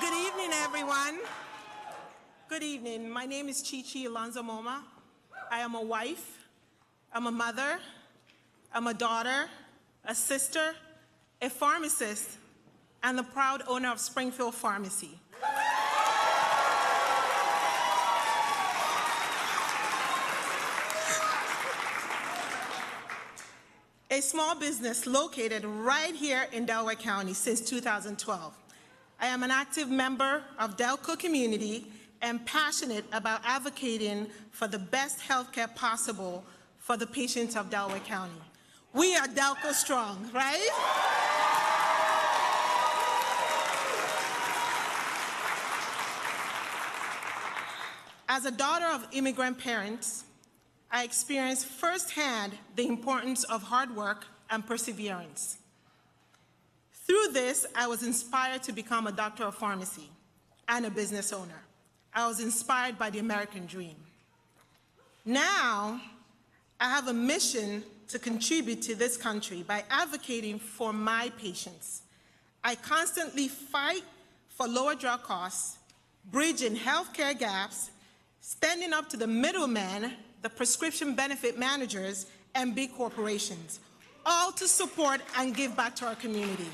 Good evening, everyone. Good evening. My name is Lono Moma. I am a wife, I'm a mother, I'm a daughter, a sister, a pharmacist, and the proud owner of Springfield Pharmacy. A small business located right here in Delaware County since 2012. I am an active member of Delco community and passionate about advocating for the best healthcare possible for the patients of Delaware County. We are Delco strong, right? As a daughter of immigrant parents, I experienced firsthand the importance of hard work and perseverance. Through this, I was inspired to become a doctor of pharmacy and a business owner. I was inspired by the American dream. Now, I have a mission to contribute to this country by advocating for my patients. I constantly fight for lower drug costs, bridging healthcare gaps, standing up to the middlemen, the prescription benefit managers, and big corporations, all to support and give back to our community.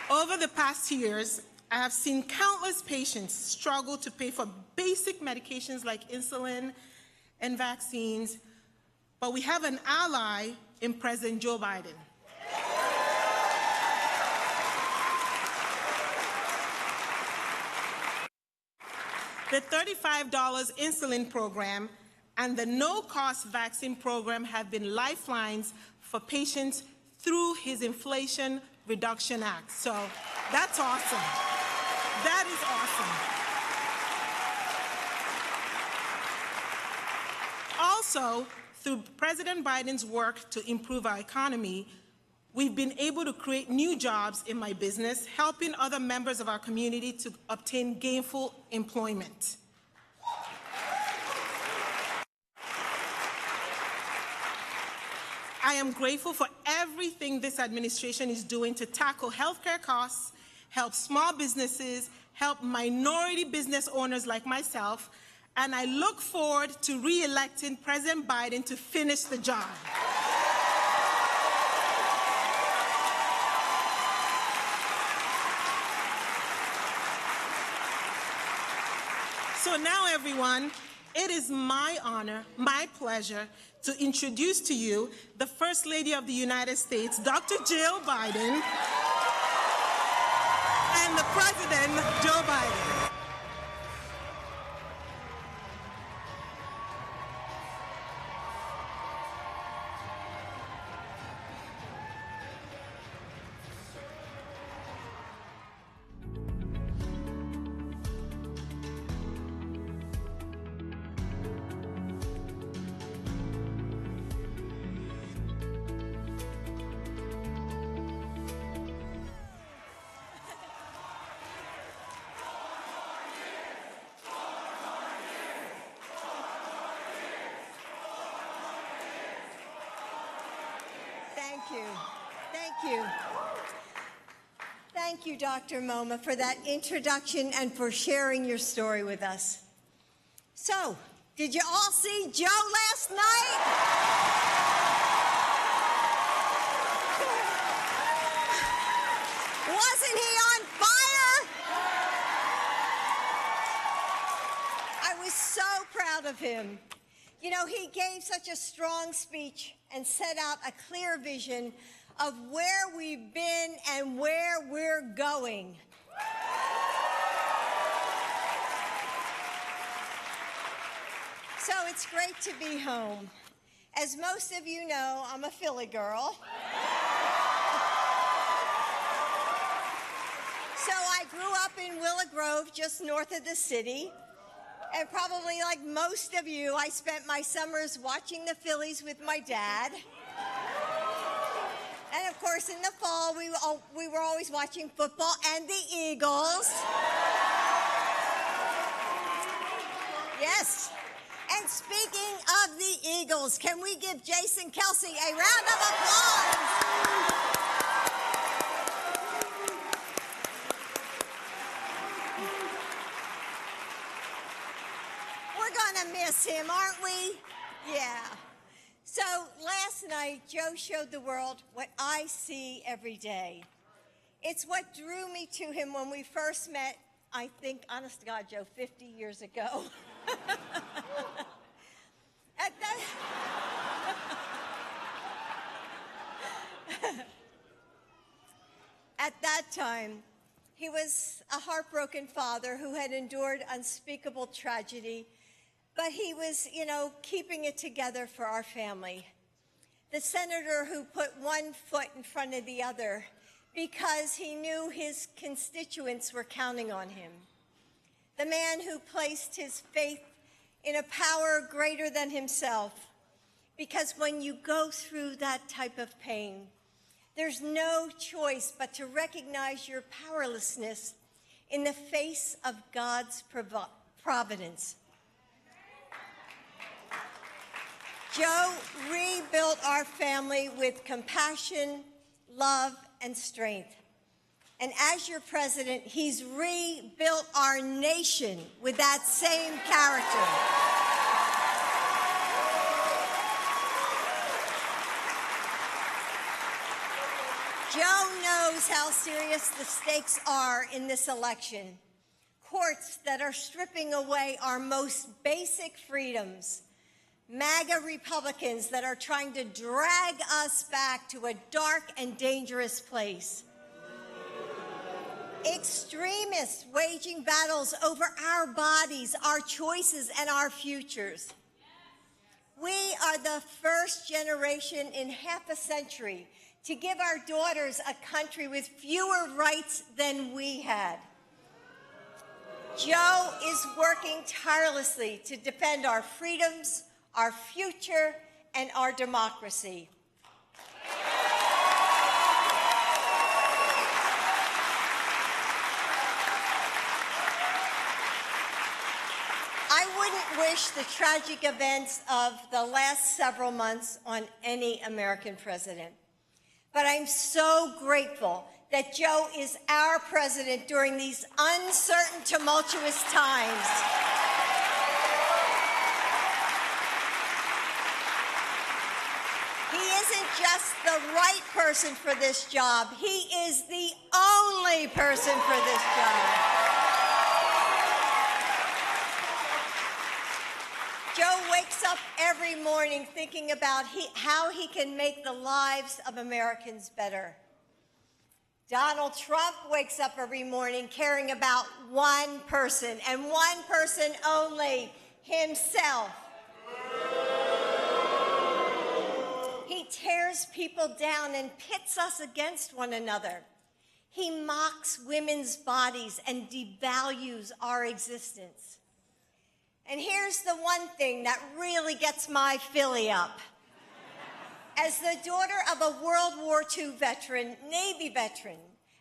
Over the past years, I have seen countless patients struggle to pay for basic medications like insulin and vaccines, but we have an ally in President Joe Biden. The $35 insulin program and the no-cost vaccine program have been lifelines for patients through his Inflation Reduction Act. So that's awesome. That is awesome. Also, through President Biden's work to improve our economy, we've been able to create new jobs in my business, helping other members of our community to obtain gainful employment. I am grateful for everything this administration is doing to tackle healthcare costs, help small businesses, help minority business owners like myself, and I look forward to re-electing President Biden to finish the job. So now, everyone, it is my honor, my pleasure, to introduce to you the First Lady of the United States, Dr. Jill Biden, and the President, Joe Biden. Thank you, Dr. Moma, for that introduction and for sharing your story with us. So, did you all see Joe last night? Wasn't he on fire? I was so proud of him. You know, he gave such a strong speech and set out a clear vision of where we've been and where we're going. So it's great to be home. As most of you know, I'm a Philly girl. So I grew up in Willow Grove, just north of the city. And probably like most of you, I spent my summers watching the Phillies with my dad. And of course, in the fall, we were always watching football and the Eagles. Yes. And speaking of the Eagles, Eagles. Can we give Jason Kelsey a round of applause? We're gonna miss him, aren't we? Yeah. So last night, Joe showed the world what I see every day. It's what drew me to him when we first met, I think, honest to God, Joe, 50 years ago. At that time, he was a heartbroken father who had endured unspeakable tragedy, but he was, keeping it together for our family. The senator who put one foot in front of the other because he knew his constituents were counting on him. The man who placed his faith in a power greater than himself, because when you go through that type of pain, there's no choice but to recognize your powerlessness in the face of God's providence. Joe rebuilt our family with compassion, love, and strength. And as your president, he's rebuilt our nation with that same character. Joe knows how serious the stakes are in this election. Courts that are stripping away our most basic freedoms. MAGA Republicans that are trying to drag us back to a dark and dangerous place. Extremists waging battles over our bodies, our choices, and our futures. We are the first generation in half a century to give our daughters a country with fewer rights than we had. Joe is working tirelessly to defend our freedoms, our future, and our democracy. I wouldn't wish the tragic events of the last several months on any American president. But I'm so grateful that Joe is our president during these uncertain, tumultuous times. He isn't just the right person for this job. He is the only person for this job. Joe wakes up every morning thinking about how he can make the lives of Americans better. Donald Trump wakes up every morning caring about one person, and one person only, himself. He tears people down and pits us against one another. He mocks women's bodies and devalues our existence. And here's the one thing that really gets my Philly up. As the daughter of a World War II veteran, Navy veteran,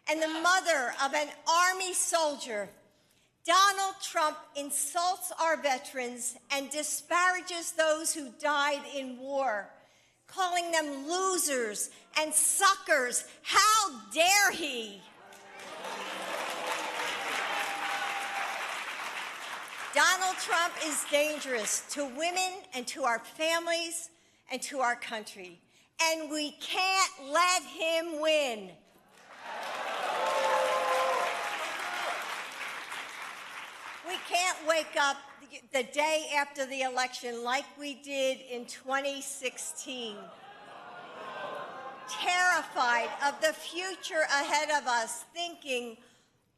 and the mother of an Army soldier, Donald Trump insults our veterans and disparages those who died in war, calling them losers and suckers. How dare he? Donald Trump is dangerous to women and to our families and to our country. And we can't let him win. We can't wake up the day after the election like we did in 2016, terrified of the future ahead of us, thinking,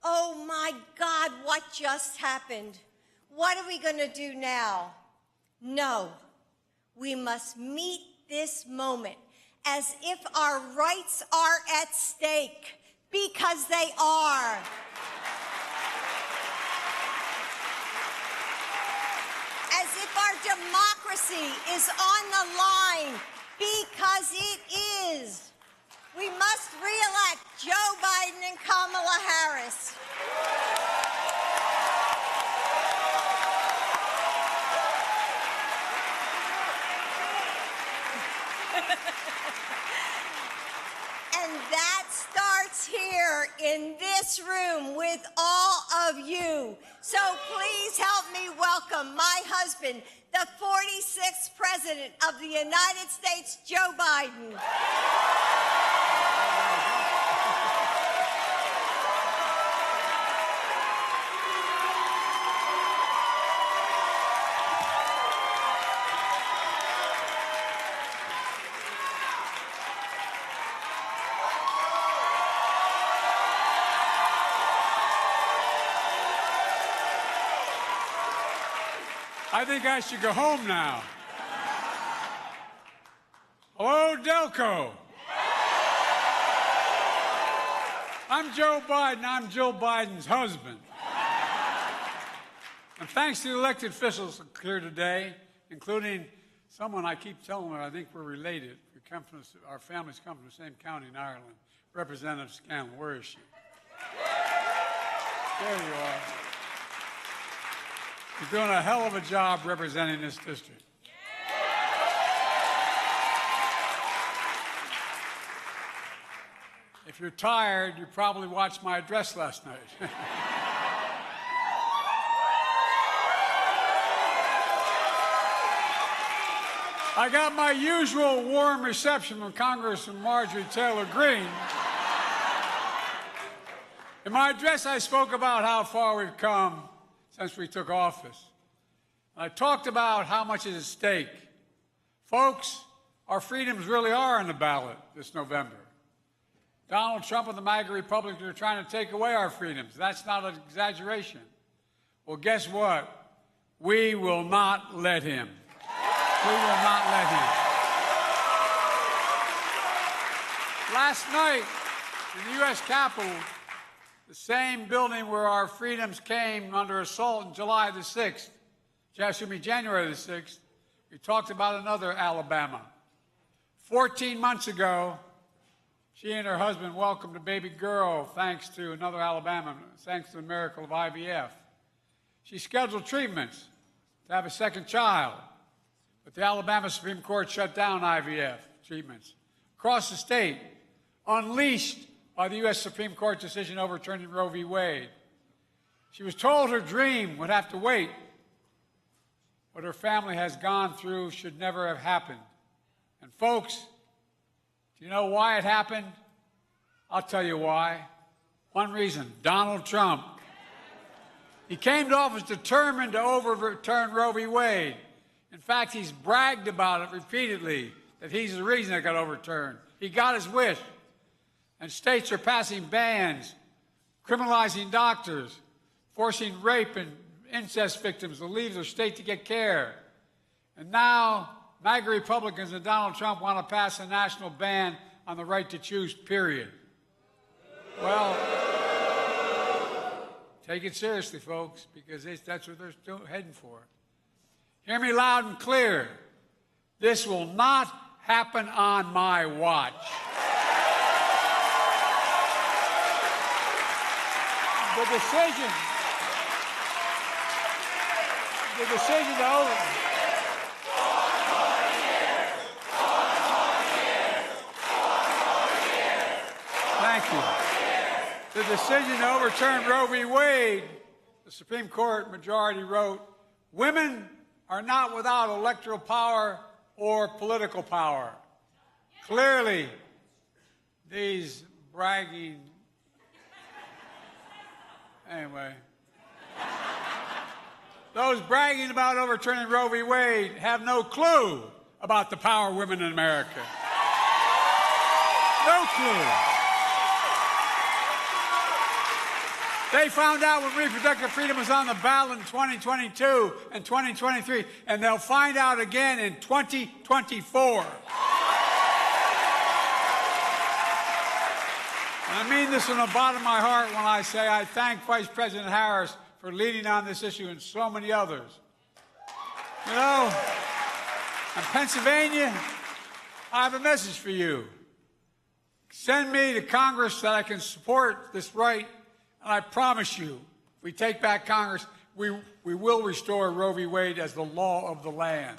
oh my God, what just happened? What are we going to do now? No, we must meet this moment as if our rights are at stake, because they are. As if our democracy is on the line, because it is. We must re-elect Joe Biden and Kamala Harris. And that starts here in this room with all of you. So please help me welcome my husband, the 46th President of the United States, Joe Biden. I think I should go home now. Hello, Delco. I'm Joe Biden. I'm Jill Biden's husband. And thanks to the elected officials here today, including someone I keep telling her I think we're related. Our families come from the same county in Ireland. Representative Scanlon, where is she? There you are. You're doing a hell of a job representing this district. If you're tired, you probably watched my address last night. I got my usual warm reception from Congressman Marjorie Taylor Greene. In my address, I spoke about how far we've come since we took office. I talked about how much is at stake. Folks, our freedoms really are on the ballot this November. Donald Trump and the MAGA Republicans are trying to take away our freedoms. That's not an exaggeration. Well, guess what? We will not let him. We will not let him. Last night in the U.S. Capitol, the same building where our freedoms came under assault on January the 6th, we talked about another Alabama. 14 months ago, she and her husband welcomed a baby girl thanks to another Alabama, thanks to the miracle of IVF. She scheduled treatments to have a second child, but the Alabama Supreme Court shut down IVF treatments. Across the state, unleashed by the U.S. Supreme Court decision overturning Roe v. Wade. She was told her dream would have to wait. What her family has gone through should never have happened. And folks, do you know why it happened? I'll tell you why. One reason, Donald Trump. He came to office determined to overturn Roe v. Wade. In fact, he's bragged about it repeatedly, that he's the reason it got overturned. He got his wish. And states are passing bans, criminalizing doctors, forcing rape and incest victims to leave their state to get care. And now, MAGA Republicans and Donald Trump want to pass a national ban on the right to choose, period. Well, take it seriously, folks, because that's what they're heading for. Hear me loud and clear. This will not happen on my watch. The decision to overturn Roe v. Wade, the Supreme Court majority wrote, women are not without electoral power or political power. Clearly, these bragging Anyway, those bragging about overturning Roe v. Wade have no clue about the power of women in America. No clue. They found out when reproductive freedom was on the ballot in 2022 and 2023, and they'll find out again in 2024. And I mean this from the bottom of my heart when I say I thank Vice President Harris for leading on this issue and so many others. You know, in Pennsylvania, I have a message for you. Send me to Congress so that I can support this right, and I promise you, if we take back Congress, we will restore Roe v. Wade as the law of the land.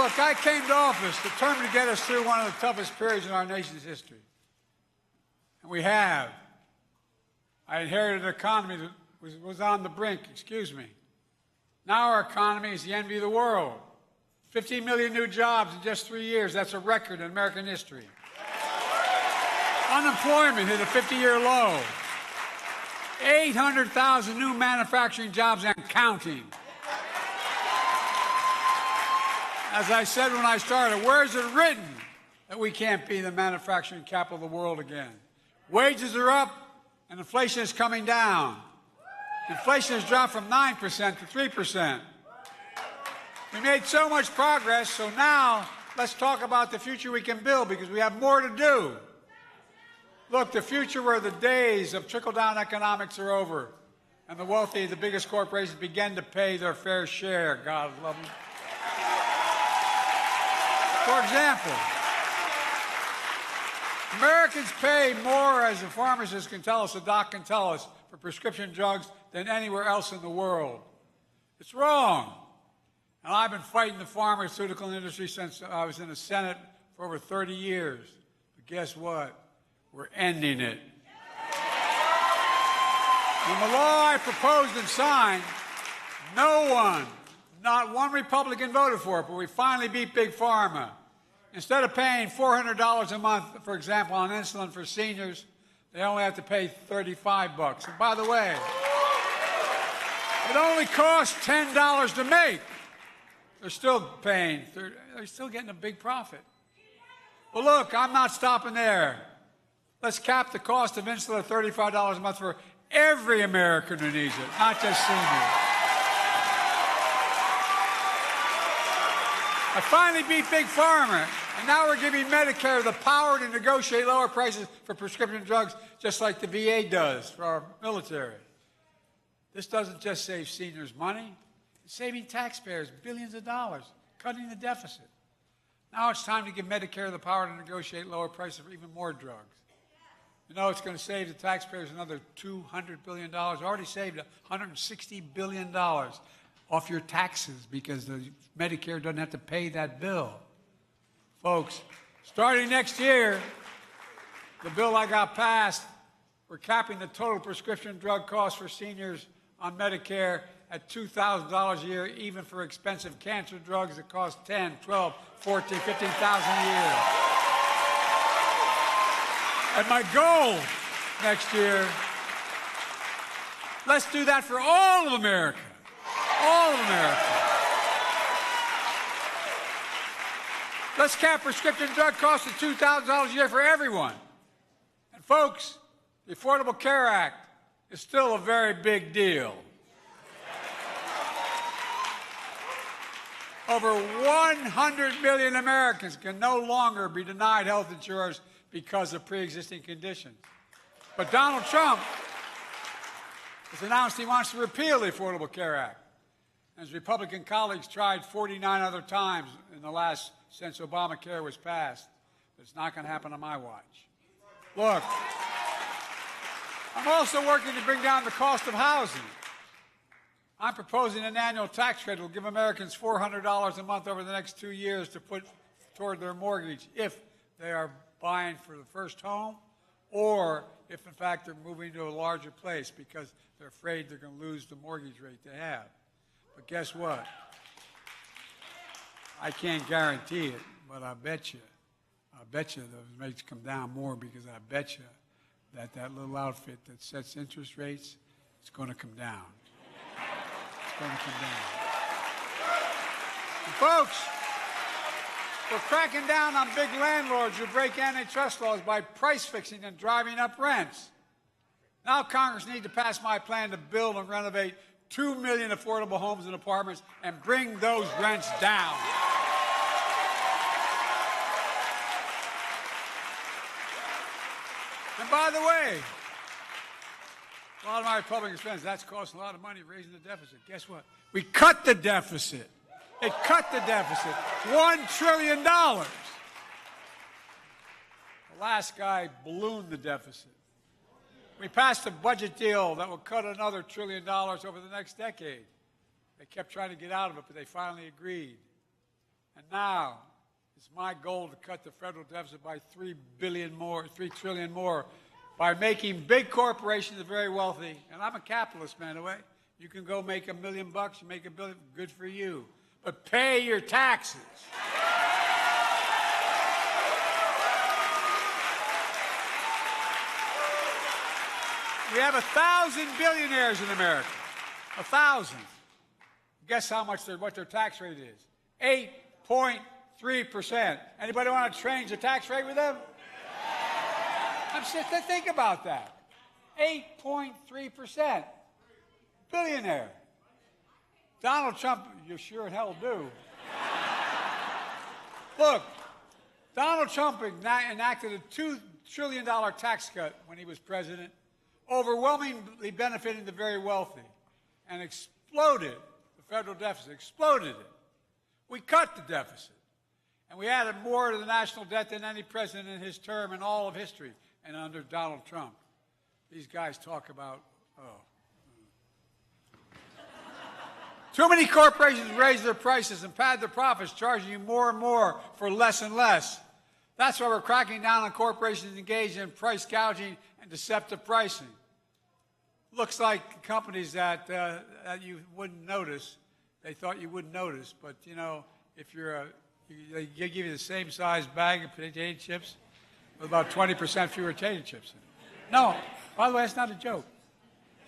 Look, I came to office determined to get us through one of the toughest periods in our nation's history. And we have. I inherited an economy that was on the brink, Now our economy is the envy of the world. 15 million new jobs in just 3 years. That's a record in American history. Unemployment hit a 50-year low. 800,000 new manufacturing jobs and counting. As I said when I started, where is it written that we can't be the manufacturing capital of the world again? Wages are up and inflation is coming down. Inflation has dropped from 9% to 3%. We made so much progress, so now let's talk about the future we can build because we have more to do. Look, the future where the days of trickle-down economics are over and the wealthy, the biggest corporations begin to pay their fair share. God love them. For example, Americans pay more, as the pharmacist can tell us, the doc can tell us, for prescription drugs than anywhere else in the world. It's wrong. And I've been fighting the pharmaceutical industry since I was in the Senate for over 30 years. But guess what? We're ending it. In the law I proposed and signed, no one, not one Republican voted for it, but we finally beat Big Pharma. Instead of paying $400 a month, for example, on insulin for seniors, they only have to pay $35. And by the way, it only costs $10 to make. They're still paying, they're still getting a big profit. But look, I'm not stopping there. Let's cap the cost of insulin at $35 a month for every American who needs it, not just seniors. I finally beat Big Pharma, and now we're giving Medicare the power to negotiate lower prices for prescription drugs, just like the VA does for our military. This doesn't just save seniors money, it's saving taxpayers billions of dollars, cutting the deficit. Now it's time to give Medicare the power to negotiate lower prices for even more drugs. You know, it's going to save the taxpayers another $200 billion. Already saved $160 billion off your taxes because the Medicare doesn't have to pay that bill. Folks, starting next year, the bill I got passed, we're capping the total prescription drug cost for seniors on Medicare at $2,000 a year, even for expensive cancer drugs that cost $10,000, $12,000, $14,000, $15,000 a year. And my goal next year, let's do that for all of America. All of America. Let's cap prescription drug costs at $2,000 a year for everyone. And folks, the Affordable Care Act is still a very big deal. Over 100 million Americans can no longer be denied health insurance because of pre-existing conditions. But Donald Trump has announced he wants to repeal the Affordable Care Act. And his Republican colleagues tried 49 other times in the last since Obamacare was passed. But it's not going to happen on my watch. Look, I'm also working to bring down the cost of housing. I'm proposing an annual tax credit that will give Americans $400 a month over the next 2 years to put toward their mortgage if they are buying for the first home or if, in fact, they're moving to a larger place because they're afraid they're going to lose the mortgage rate they have. But guess what? I can't guarantee it, but I bet you those rates come down more because I bet you that little outfit that sets interest rates is going to come down. It's going to come down. And folks, we're cracking down on big landlords who break antitrust laws by price fixing and driving up rents. Now Congress needs to pass my plan to build and renovate 2 million affordable homes and apartments and bring those rents down. And by the way, a lot of my Republican friends, that's costing a lot of money raising the deficit. Guess what? We cut the deficit. It cut the deficit. $1 trillion. The last guy ballooned the deficit. We passed a budget deal that will cut another $1 trillion over the next decade. They kept trying to get out of it, but they finally agreed. And now it's my goal to cut the federal deficit by $3 trillion more by making big corporations the very wealthy. And I'm a capitalist, by the way. You can go make $1 million, you make $1 billion, good for you. But pay your taxes. We have 1,000 billionaires in America. 1,000. Guess how much what their tax rate is? 8.3%. Anybody want to change the tax rate with them? I'm just think about that. 8.3%. Billionaire. Donald Trump, you sure in hell do. Look, Donald Trump enacted a $2 trillion tax cut when he was president, overwhelmingly benefiting the very wealthy, and exploded the federal deficit, exploded it. We cut the deficit, and we added more to the national debt than any president in his term in all of history, and under Donald Trump. These guys talk about, Too many corporations raise their prices and pad their profits, charging you more and more for less and less. That's why we're cracking down on corporations engaged in price gouging and deceptive pricing. Looks like companies that you wouldn't notice, they thought you wouldn't notice, but you know, if you're they give you the same size bag of potato chips with about 20% fewer potato chips in it. No, by the way, that's not a joke.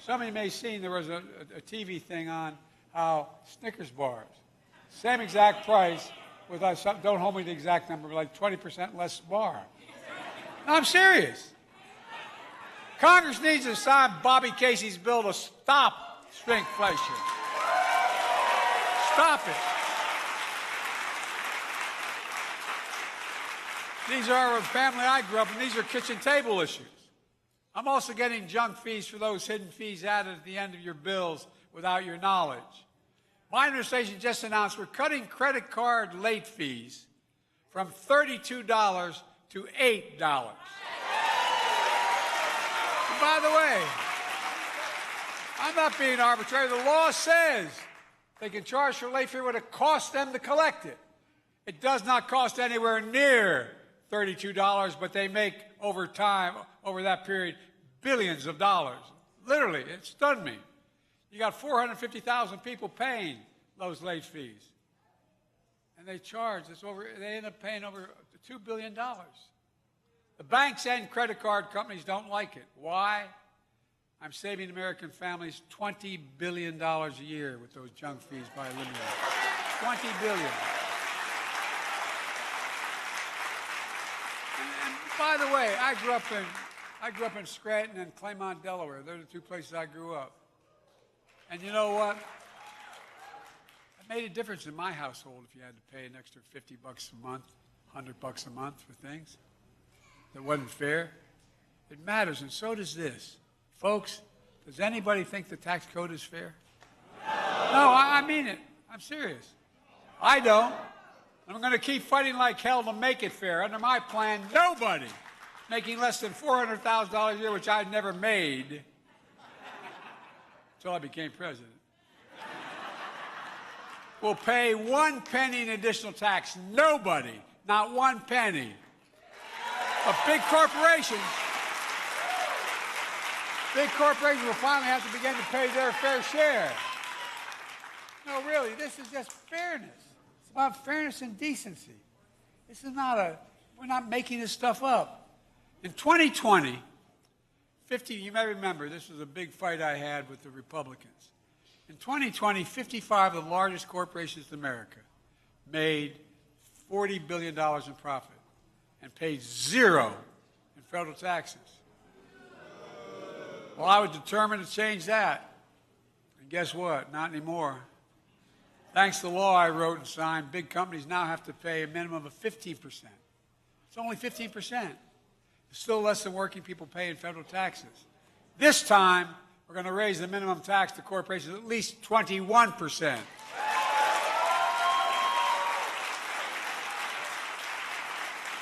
Some of you may have seen there was a TV thing on how Snickers bars, same exact price, with don't hold me to the exact number, but like 20% less bar. No, I'm serious. Congress needs to sign Bobby Casey's bill to stop shrinkflation. Stop it. These are a family I grew up in. These are kitchen table issues. I'm also getting junk fees for those hidden fees added at the end of your bills without your knowledge. My administration just announced we're cutting credit card late fees from $32 to $8. And by the way, I'm not being arbitrary. The law says they can charge for late fee what it costs them to collect it. It does not cost anywhere near $32, but they make over time, over that period, billions of dollars. Literally, it stunned me. You got 450,000 people paying those late fees. And they charge, they end up paying over $2 billion. The banks and credit card companies don't like it. Why? I'm saving American families $20 billion a year with those junk fees by eliminating them. $20 billion. And by the way, I grew up in Scranton and Claymont, Delaware. They're the two places I grew up. And you know what? It made a difference in my household if you had to pay an extra $50 a month, $100 a month for things that wasn't fair. It matters, and so does this. Folks, does anybody think the tax code is fair? No, I mean it. I'm serious. I don't. I'm going to keep fighting like hell to make it fair. Under my plan, nobody making less than $400,000 a year, which I'd never made until I became president, will pay 1 penny in additional tax. Nobody, not 1 penny. But big corporations will finally have to begin to pay their fair share. No, really, this is just fairness. It's about fairness and decency. This is not we're not making this stuff up. In 2020, you may remember, this was a big fight I had with the Republicans. In 2020, 55 of the largest corporations in America made $40 billion in profit and paid 0 in federal taxes. Well, I was determined to change that. And guess what? Not anymore. Thanks to the law I wrote and signed, big companies now have to pay a minimum of 15%. It's only 15%. It's still less than working people pay in federal taxes. This time, we're going to raise the minimum tax to corporations at least 21%.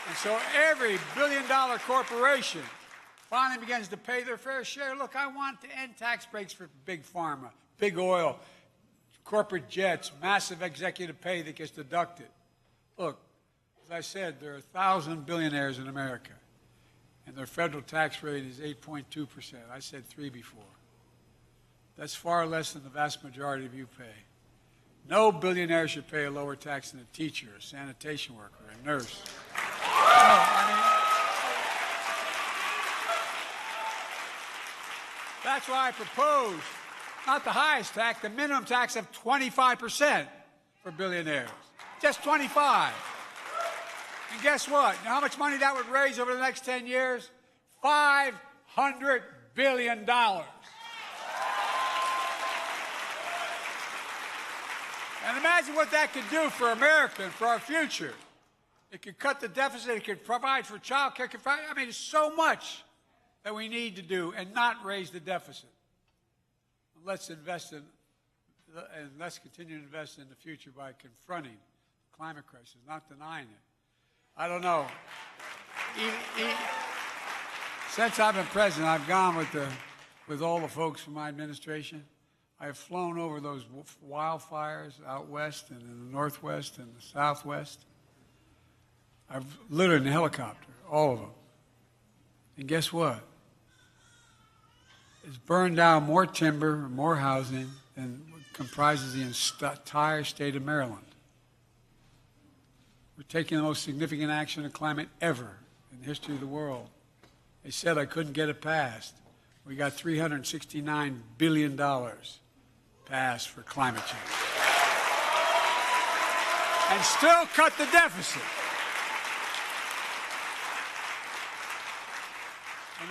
And so every billion-dollar corporation finally begins to pay their fair share. Look, I want to end tax breaks for big pharma, big oil, corporate jets, massive executive pay that gets deducted. Look, as I said, there are 1,000 billionaires in America, and their federal tax rate is 8.2%. I said 3 before. That's far less than the vast majority of you pay. No billionaire should pay a lower tax than a teacher, a sanitation worker, a nurse. That's why I propose not the highest tax, the minimum tax of 25% for billionaires. Just 25. And guess what? You know how much money that would raise over the next 10 years? $500 billion. And imagine what that could do for America and for our future. It could cut the deficit. It could provide for child care. I mean, there's so much that we need to do and not raise the deficit. Let's invest in, and let's continue to invest in the future by confronting the climate crisis, not denying it. I don't know. Since I've been president, I've gone with all the folks from my administration. I've flown over those wildfires out west and in the northwest and the southwest. I've literally in a helicopter, all of them. And guess what? It's burned down more timber, more housing than comprises the entire state of Maryland. We're taking the most significant action on climate ever in the history of the world. They said I couldn't get it passed. We got $369 billion passed for climate change. And still cut the deficit. And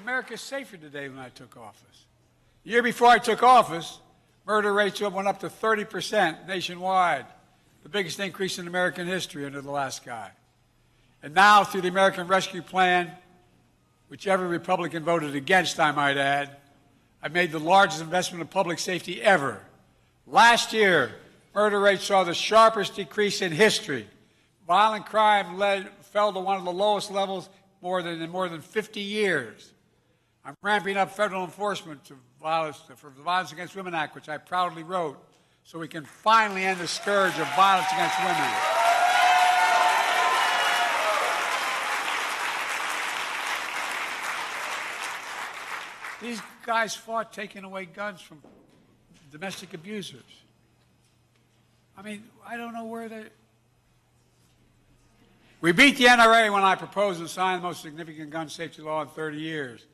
America's safer today than I took office. The year before I took office, murder rates went up to 30% nationwide, the biggest increase in American history under the last guy. And now, through the American Rescue Plan, which every Republican voted against, I might add, I've made the largest investment in public safety ever. Last year, murder rates saw the sharpest decrease in history. Violent crime fell to one of the lowest levels in more than 50 years. I'm ramping up federal enforcement for the Violence Against Women Act, which I proudly wrote, so we can finally end the scourge of violence against women. These guys fought taking away guns from domestic abusers. I mean, I don't know where they... We beat the NRA when I proposed and signed the most significant gun safety law in 30 years.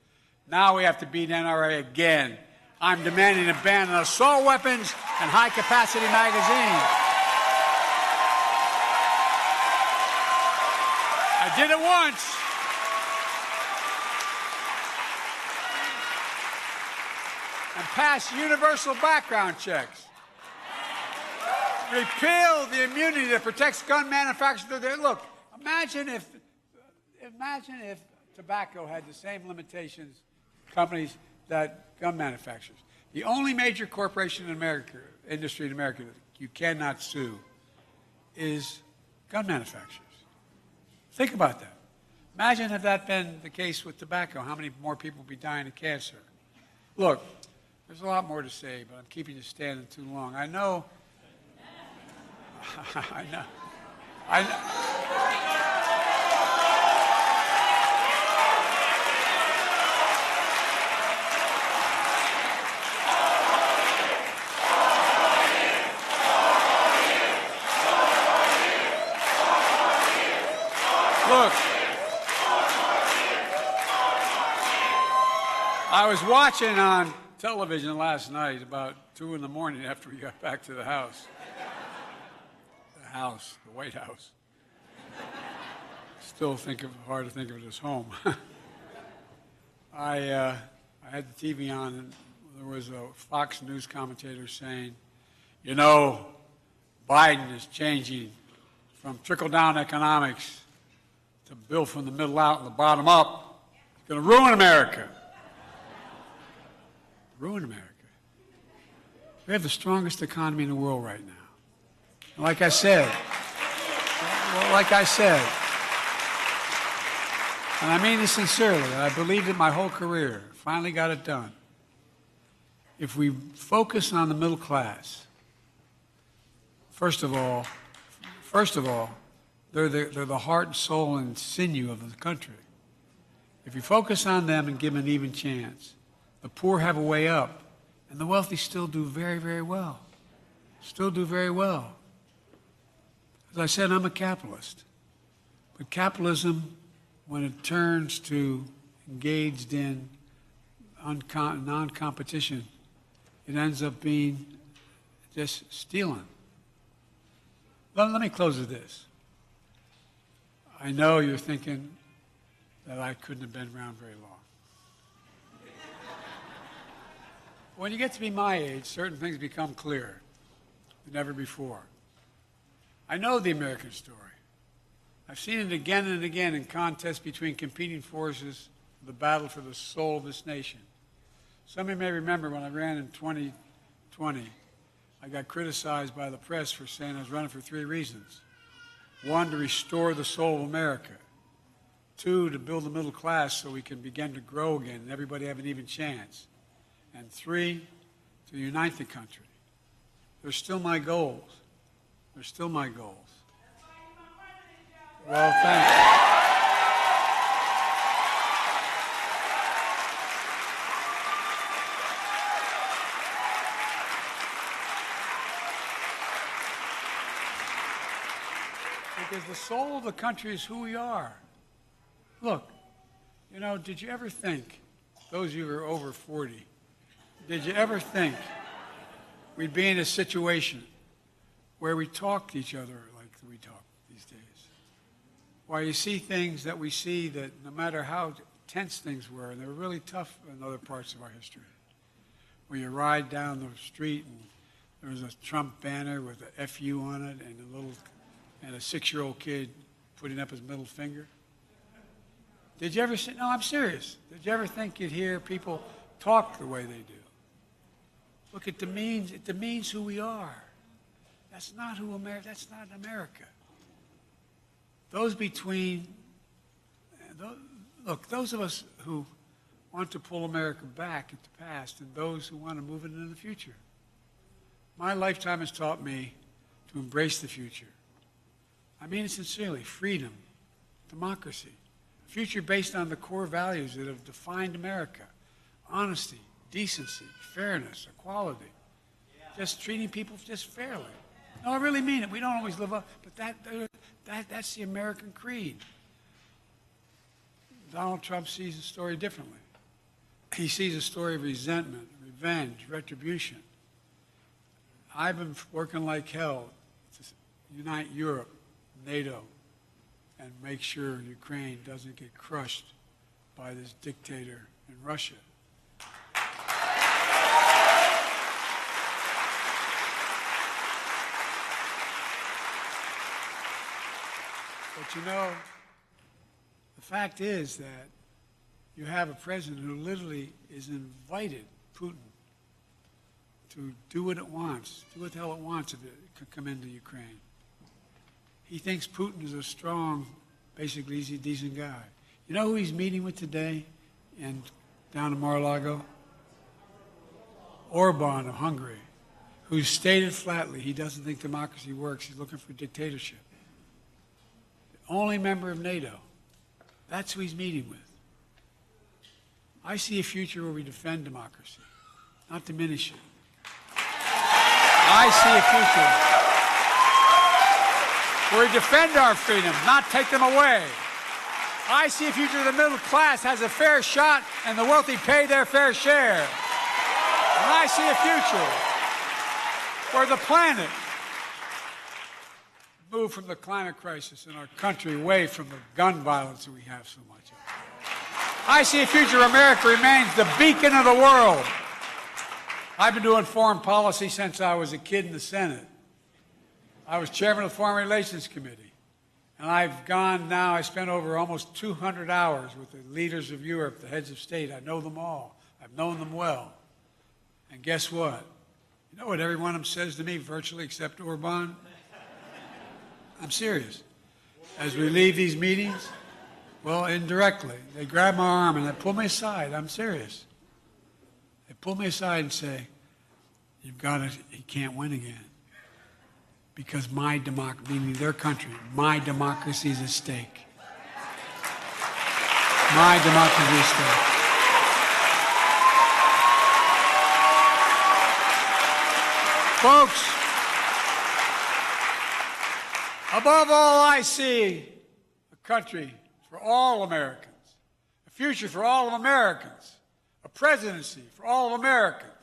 Now we have to beat NRA again. I'm demanding a ban on assault weapons and high-capacity magazines. I did it once. And pass universal background checks. Repeal the immunity that protects gun manufacturers. Look, imagine if tobacco had the same limitations, companies, that gun manufacturers. The only major corporation in America, industry in America, that you cannot sue is gun manufacturers. Think about that. Imagine if that had been the case with tobacco. How many more people would be dying of cancer? Look, there's a lot more to say, but I'm keeping you standing too long. I know. I know. Look, I was watching on television last night about 2 in the morning after we got back to the house. The White House. Still hard to think of it as home. I had the TV on, and there was a Fox News commentator saying, you know, Biden is changing from trickle-down economics to build from the middle out and the bottom up. It's going to ruin America. Ruin America. We have the strongest economy in the world right now. Like I said, and I mean this sincerely, and I believed it my whole career, finally got it done. If we focus on the middle class, first of all, First of all, they're the heart, soul, and sinew of the country. If you focus on them and give them an even chance, the poor have a way up, and the wealthy still do very, very well. Still do very well. As I said, I'm a capitalist. But capitalism, when it turns to engaged in non-competition, it ends up being just stealing. Let me close with this. I know you're thinking that I couldn't have been around very long. When you get to be my age, certain things become clearer than ever before. I know the American story. I've seen it again and again in contests between competing forces, the battle for the soul of this nation. Some of you may remember when I ran in 2020, I got criticized by the press for saying I was running for 3 reasons. 1, to restore the soul of America. 2, to build the middle class so we can begin to grow again and everybody have an even chance. And 3, to unite the country. They're still my goals. They're still my goals. Well, thank you. Because the soul of the country is who we are. Look, you know, did you ever think, those of you who are over 40, did you ever think we'd be in a situation where we talk to each other like we talk these days? Why you see things that we see that no matter how tense things were, and they were really tough in other parts of our history, where you ride down the street and there was a Trump banner with a FU on it and a 6-year-old kid putting up his middle finger. Did you ever see, no, I'm serious. Did you ever think you'd hear people talk the way they do? Look, it demeans who we are. That's not that's not America. Those of us who want to pull America back into the past and those who want to move it into the future. My lifetime has taught me to embrace the future. I mean it sincerely. Freedom, democracy, a future based on the core values that have defined America. Honesty, decency, fairness, equality. Just treating people just fairly. No, I really mean it. We don't always live up, but that's the American creed. Donald Trump sees the story differently. He sees a story of resentment, revenge, retribution. I've been working like hell to unite Europe, NATO, and make sure Ukraine doesn't get crushed by this dictator in Russia. But you know, the fact is that you have a president who literally is invited Putin to do what it wants, do what the hell it wants if it could come into Ukraine. He thinks Putin is a strong, basically he's a decent guy. You know who he's meeting with today down in Mar-a-Lago? Orban of Hungary, who stated flatly he doesn't think democracy works. He's looking for dictatorship. The only member of NATO. That's who he's meeting with. I see a future where we defend democracy, not diminish it. I see a future where we defend our freedoms, not take them away. I see a future where the middle class has a fair shot and the wealthy pay their fair share. And I see a future where the planet move from the climate crisis in our country away from the gun violence that we have so much of. I see a future where America remains the beacon of the world. I've been doing foreign policy since I was a kid in the Senate. I was chairman of the Foreign Relations Committee. And I've gone now, I spent over almost 200 hours with the leaders of Europe, the heads of state. I know them all. I've known them well. And guess what? You know what every one of them says to me, virtually except Orban? I'm serious. As we leave these meetings, well, indirectly, they grab my arm and they pull me aside. I'm serious. They pull me aside and say, you've got to, he can't win again. because my democracy, meaning their country, my democracy is at stake. My democracy is at stake. Folks, above all, I see a country for all Americans, a future for all of Americans, a presidency for all of Americans.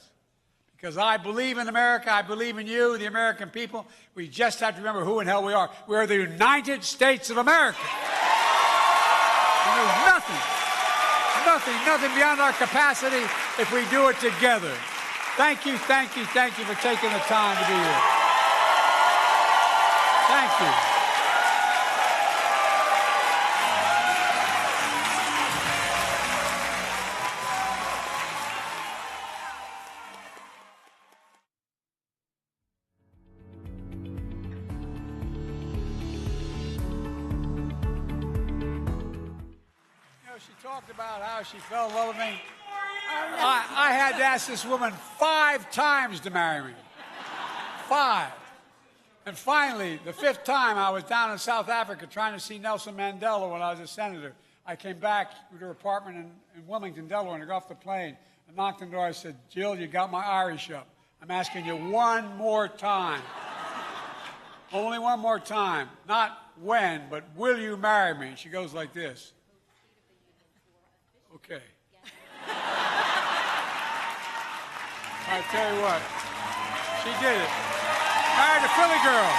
Because I believe in America, I believe in you, the American people. We just have to remember who in hell we are. We are the United States of America. And there's nothing beyond our capacity if we do it together. Thank you for taking the time to be here. Thank you. She talked about how she fell in love with me. I had to ask this woman 5 times to marry me. 5. And finally, the 5th time, I was down in South Africa trying to see Nelson Mandela when I was a senator. I came back to her apartment in Wilmington, Delaware, and I got off the plane. I knocked on the door. I said, Jill, you got my Irish up. I'm asking you one more time. Only one more time. Not when, but will you marry me? She goes like this. Okay. I tell you what, she did it. Married a Philly girl.